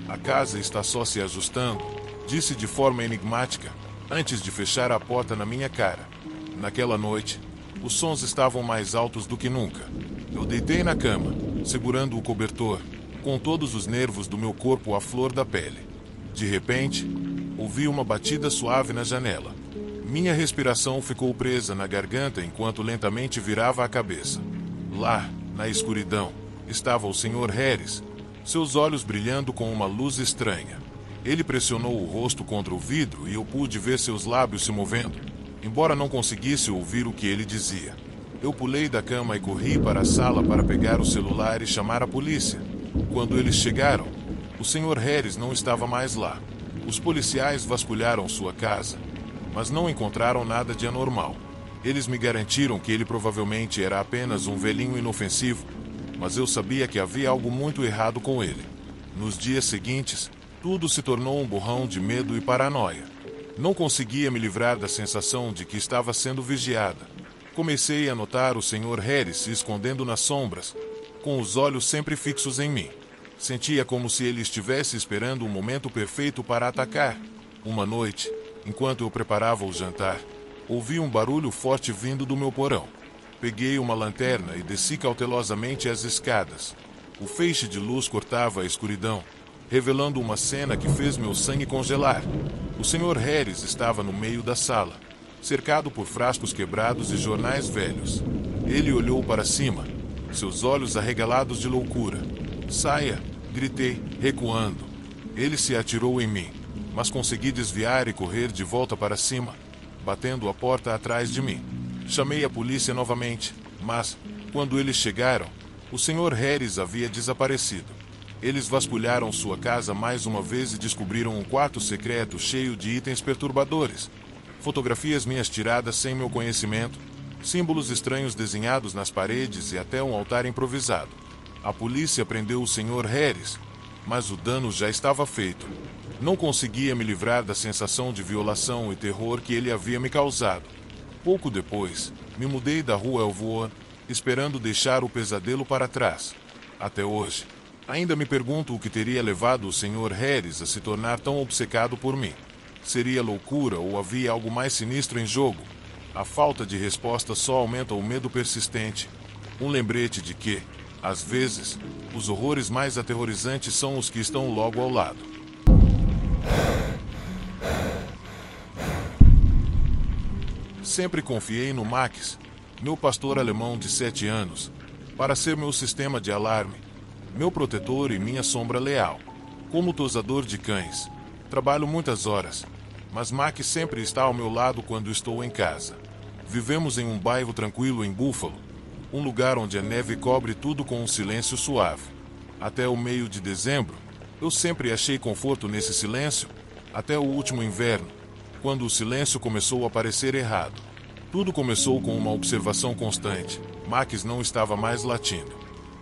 A casa está só se ajustando, disse de forma enigmática, antes de fechar a porta na minha cara. Naquela noite, os sons estavam mais altos do que nunca. Eu deitei na cama, segurando o cobertor, com todos os nervos do meu corpo à flor da pele. De repente, ouvi uma batida suave na janela. Minha respiração ficou presa na garganta enquanto lentamente virava a cabeça. Lá, na escuridão, estava o Sr. Harris, seus olhos brilhando com uma luz estranha. Ele pressionou o rosto contra o vidro e eu pude ver seus lábios se movendo, embora não conseguisse ouvir o que ele dizia. Eu pulei da cama e corri para a sala para pegar o celular e chamar a polícia. Quando eles chegaram, o Sr. Harris não estava mais lá. Os policiais vasculharam sua casa, mas não encontraram nada de anormal. Eles me garantiram que ele provavelmente era apenas um velhinho inofensivo, mas eu sabia que havia algo muito errado com ele. Nos dias seguintes, tudo se tornou um borrão de medo e paranoia. Não conseguia me livrar da sensação de que estava sendo vigiada. Comecei a notar o Sr. Harris se escondendo nas sombras, com os olhos sempre fixos em mim. Sentia como se ele estivesse esperando um momento perfeito para atacar. Uma noite, enquanto eu preparava o jantar, ouvi um barulho forte vindo do meu porão. Peguei uma lanterna e desci cautelosamente as escadas. O feixe de luz cortava a escuridão, revelando uma cena que fez meu sangue congelar. O Sr. Harris estava no meio da sala, cercado por frascos quebrados e jornais velhos. Ele olhou para cima, seus olhos arregalados de loucura. Saia! Gritei, recuando. Ele se atirou em mim, mas consegui desviar e correr de volta para cima, batendo a porta atrás de mim. Chamei a polícia novamente, mas, quando eles chegaram, o Sr. Harris havia desaparecido. Eles vasculharam sua casa mais uma vez e descobriram um quarto secreto cheio de itens perturbadores. Fotografias minhas tiradas sem meu conhecimento, símbolos estranhos desenhados nas paredes e até um altar improvisado. A polícia prendeu o Sr. Harris, mas o dano já estava feito. Não conseguia me livrar da sensação de violação e terror que ele havia me causado. Pouco depois, me mudei da rua Elwood, esperando deixar o pesadelo para trás. Até hoje, ainda me pergunto o que teria levado o Sr. Harris a se tornar tão obcecado por mim. Seria loucura ou havia algo mais sinistro em jogo? A falta de resposta só aumenta o medo persistente. Um lembrete de que, às vezes, os horrores mais aterrorizantes são os que estão logo ao lado. Sempre confiei no Max, meu pastor alemão de 7 anos, para ser meu sistema de alarme, meu protetor e minha sombra leal. Como tosador de cães, trabalho muitas horas, mas Max sempre está ao meu lado quando estou em casa. Vivemos em um bairro tranquilo em Buffalo, um lugar onde a neve cobre tudo com um silêncio suave. Até o meio de dezembro, eu sempre achei conforto nesse silêncio, até o último inverno, quando o silêncio começou a parecer errado. Tudo começou com uma observação constante. Max não estava mais latindo.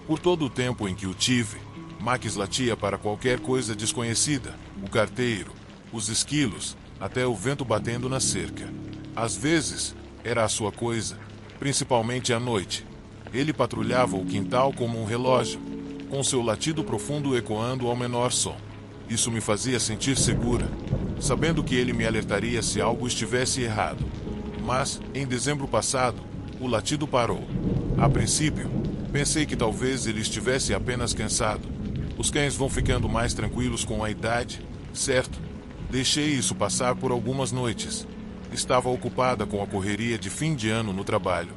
Por todo o tempo em que o tive, Max latia para qualquer coisa desconhecida: o carteiro, os esquilos, até o vento batendo na cerca. Às vezes, era a sua coisa, principalmente à noite. Ele patrulhava o quintal como um relógio, com seu latido profundo ecoando ao menor som. Isso me fazia sentir segura, sabendo que ele me alertaria se algo estivesse errado. Mas, em dezembro passado, o latido parou. A princípio, pensei que talvez ele estivesse apenas cansado. Os cães vão ficando mais tranquilos com a idade, certo? Deixei isso passar por algumas noites. Estava ocupada com a correria de fim de ano no trabalho,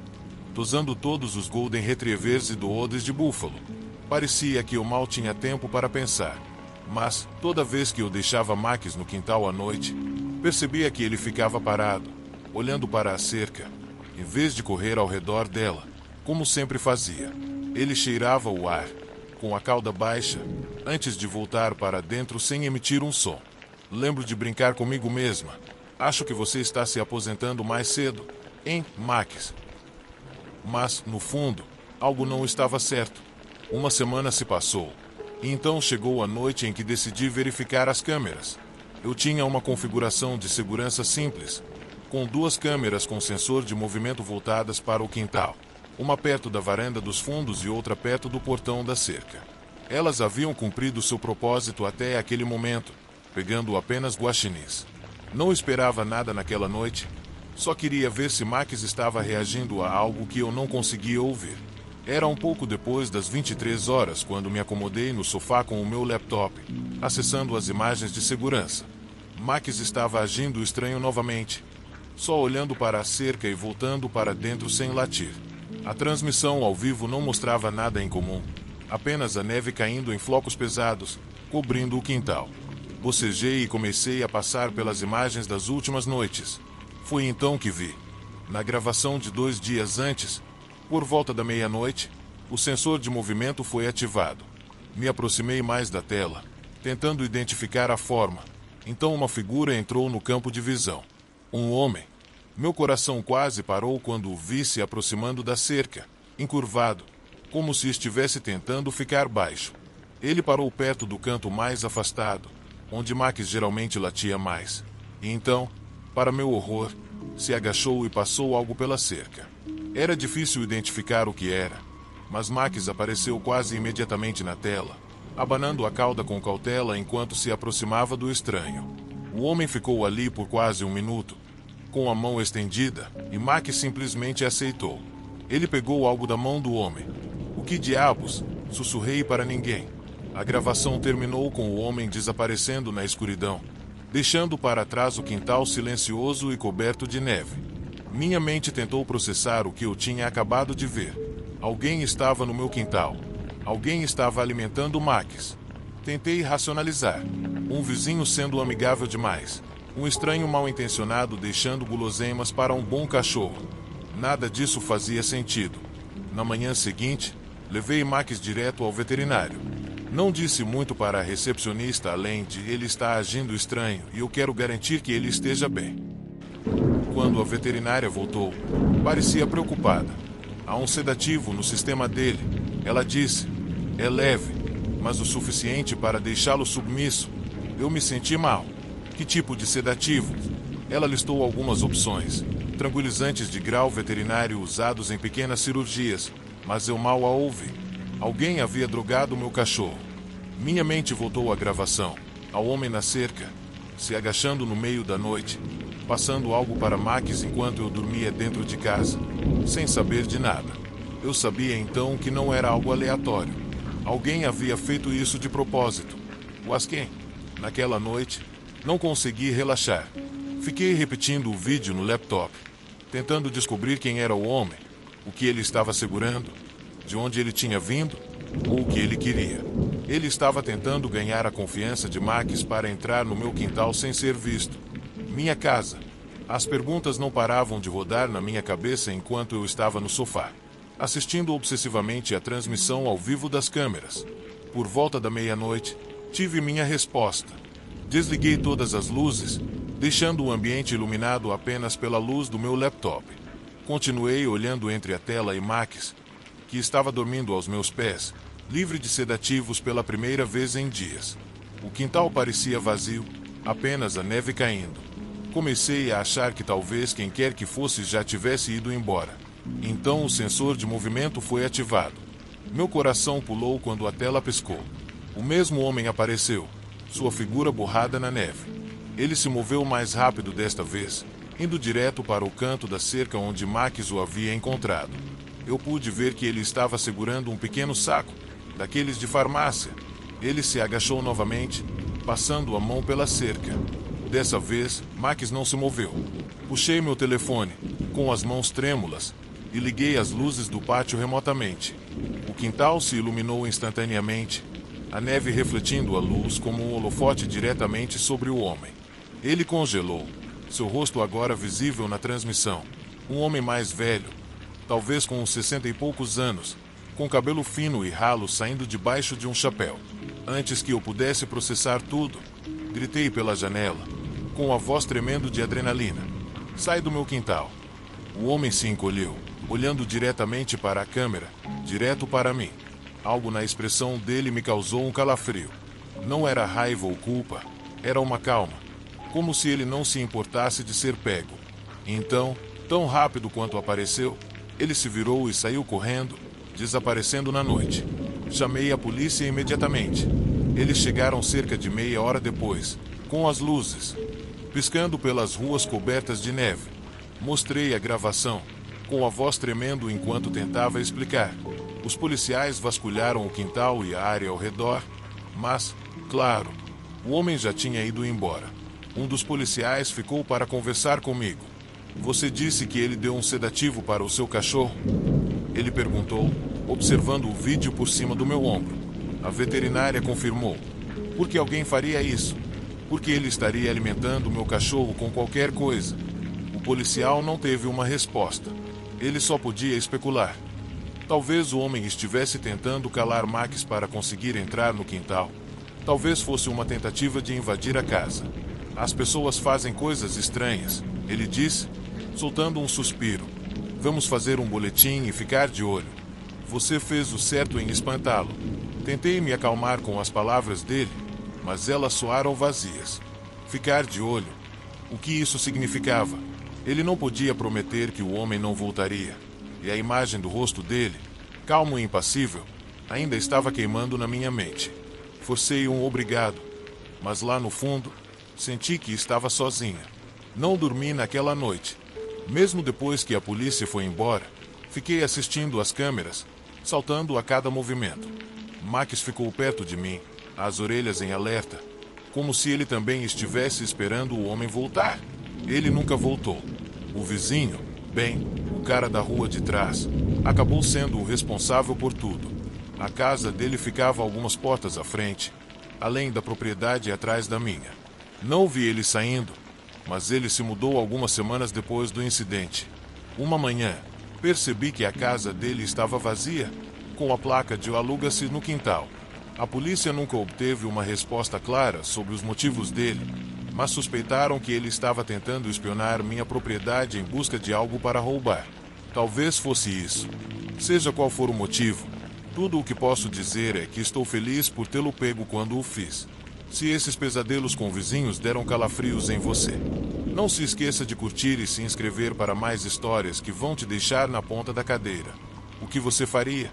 tosando todos os Golden Retrievers e Doodles de Búfalo. Parecia que eu mal tinha tempo para pensar. Mas, toda vez que eu deixava Max no quintal à noite, percebia que ele ficava parado, olhando para a cerca, em vez de correr ao redor dela, como sempre fazia. Ele cheirava o ar, com a cauda baixa, antes de voltar para dentro sem emitir um som. Lembro de brincar comigo mesma. Acho que você está se aposentando mais cedo, hein, Max? Mas, no fundo, algo não estava certo. Uma semana se passou. E então chegou a noite em que decidi verificar as câmeras. Eu tinha uma configuração de segurança simples, com 2 câmeras com sensor de movimento voltadas para o quintal. Uma perto da varanda dos fundos e outra perto do portão da cerca. Elas haviam cumprido seu propósito até aquele momento, pegando apenas guaxinins. Não esperava nada naquela noite, só queria ver se Max estava reagindo a algo que eu não conseguia ouvir. Era um pouco depois das 23 horas quando me acomodei no sofá com o meu laptop, acessando as imagens de segurança. Max estava agindo estranho novamente, só olhando para a cerca e voltando para dentro sem latir. A transmissão ao vivo não mostrava nada em comum, apenas a neve caindo em flocos pesados, cobrindo o quintal. Bocejei e comecei a passar pelas imagens das últimas noites. Foi então que vi. Na gravação de 2 dias antes, por volta da meia-noite, o sensor de movimento foi ativado. Me aproximei mais da tela, tentando identificar a forma. Então uma figura entrou no campo de visão. Um homem. Meu coração quase parou quando o vi se aproximando da cerca, encurvado, como se estivesse tentando ficar baixo. Ele parou perto do canto mais afastado, onde Max geralmente latia mais. E então, para meu horror, se agachou e passou algo pela cerca. Era difícil identificar o que era, mas Max apareceu quase imediatamente na tela, abanando a cauda com cautela enquanto se aproximava do estranho. O homem ficou ali por quase 1 minuto, com a mão estendida, e Max simplesmente aceitou. Ele pegou algo da mão do homem. O que diabos? Sussurrei para ninguém. A gravação terminou com o homem desaparecendo na escuridão, deixando para trás o quintal silencioso e coberto de neve. Minha mente tentou processar o que eu tinha acabado de ver. Alguém estava no meu quintal. Alguém estava alimentando Max. Tentei racionalizar. Um vizinho sendo amigável demais. Um estranho mal-intencionado deixando guloseimas para um bom cachorro. Nada disso fazia sentido. Na manhã seguinte, levei Max direto ao veterinário. Não disse muito para a recepcionista além de ele está agindo estranho e eu quero garantir que ele esteja bem. Quando a veterinária voltou, parecia preocupada. Há um sedativo no sistema dele, ela disse. É leve, mas o suficiente para deixá-lo submisso. Eu me senti mal. Que tipo de sedativo? Ela listou algumas opções. Tranquilizantes de grau veterinário usados em pequenas cirurgias, mas eu mal a ouvi. Alguém havia drogado meu cachorro. Minha mente voltou à gravação, ao homem na cerca, se agachando no meio da noite, passando algo para Max enquanto eu dormia dentro de casa, sem saber de nada. Eu sabia então que não era algo aleatório. Alguém havia feito isso de propósito. Mas quem? Naquela noite, não consegui relaxar. Fiquei repetindo o vídeo no laptop, tentando descobrir quem era o homem, o que ele estava segurando, de onde ele tinha vindo, ou o que ele queria. Ele estava tentando ganhar a confiança de Max para entrar no meu quintal sem ser visto. Minha casa. As perguntas não paravam de rodar na minha cabeça enquanto eu estava no sofá, assistindo obsessivamente à transmissão ao vivo das câmeras. Por volta da meia-noite, tive minha resposta. Desliguei todas as luzes, deixando o ambiente iluminado apenas pela luz do meu laptop. Continuei olhando entre a tela e Max, que estava dormindo aos meus pés, livre de sedativos pela primeira vez em dias. O quintal parecia vazio, apenas a neve caindo. Comecei a achar que talvez quem quer que fosse já tivesse ido embora. Então o sensor de movimento foi ativado. Meu coração pulou quando a tela piscou. O mesmo homem apareceu, sua figura borrada na neve. Ele se moveu mais rápido desta vez, indo direto para o canto da cerca onde Max o havia encontrado. Eu pude ver que ele estava segurando um pequeno saco, daqueles de farmácia. Ele se agachou novamente, passando a mão pela cerca. Dessa vez, Max não se moveu. Puxei meu telefone, com as mãos trêmulas, e liguei as luzes do pátio remotamente. O quintal se iluminou instantaneamente, a neve refletindo a luz como um holofote diretamente sobre o homem. Ele congelou, seu rosto agora visível na transmissão. Um homem mais velho, talvez com uns 60 e poucos anos, com cabelo fino e ralo saindo debaixo de um chapéu. Antes que eu pudesse processar tudo, gritei pela janela, com a voz tremendo de adrenalina: "Sai do meu quintal!" O homem se encolheu, olhando diretamente para a câmera, direto para mim. Algo na expressão dele me causou um calafrio. Não era raiva ou culpa, era uma calma, como se ele não se importasse de ser pego. Então, tão rápido quanto apareceu, ele se virou e saiu correndo, desaparecendo na noite. Chamei a polícia imediatamente. Eles chegaram cerca de meia hora depois, com as luzes, piscando pelas ruas cobertas de neve. Mostrei a gravação, com a voz tremendo enquanto tentava explicar. Os policiais vasculharam o quintal e a área ao redor, mas, claro, o homem já tinha ido embora. Um dos policiais ficou para conversar comigo. "Você disse que ele deu um sedativo para o seu cachorro?" Ele perguntou, observando o vídeo por cima do meu ombro. A veterinária confirmou. "Por que alguém faria isso? Porque ele estaria alimentando o meu cachorro com qualquer coisa." O policial não teve uma resposta. Ele só podia especular. Talvez o homem estivesse tentando calar Max para conseguir entrar no quintal. Talvez fosse uma tentativa de invadir a casa. "As pessoas fazem coisas estranhas," ele disse, soltando um suspiro. "Vamos fazer um boletim e ficar de olho." Você fez o certo em espantá-lo. Tentei me acalmar com as palavras dele, mas elas soaram vazias. Ficar de olho. O que isso significava? Ele não podia prometer que o homem não voltaria. E a imagem do rosto dele, calmo e impassível, ainda estava queimando na minha mente. Forcei um obrigado, mas lá no fundo, senti que estava sozinha. Não dormi naquela noite. Mesmo depois que a polícia foi embora, fiquei assistindo às câmeras, saltando a cada movimento. Max ficou perto de mim, as orelhas em alerta, como se ele também estivesse esperando o homem voltar. Ele nunca voltou. O vizinho, bem, o cara da rua de trás, acabou sendo o responsável por tudo. A casa dele ficava algumas portas à frente, além da propriedade atrás da minha. Não vi ele saindo, mas ele se mudou algumas semanas depois do incidente. Uma manhã, percebi que a casa dele estava vazia, com a placa de aluga-se no quintal. A polícia nunca obteve uma resposta clara sobre os motivos dele, mas suspeitaram que ele estava tentando espionar minha propriedade em busca de algo para roubar. Talvez fosse isso. Seja qual for o motivo, tudo o que posso dizer é que estou feliz por tê-lo pego quando o fiz. Se esses pesadelos com vizinhos deram calafrios em você, não se esqueça de curtir e se inscrever para mais histórias que vão te deixar na ponta da cadeira. O que você faria?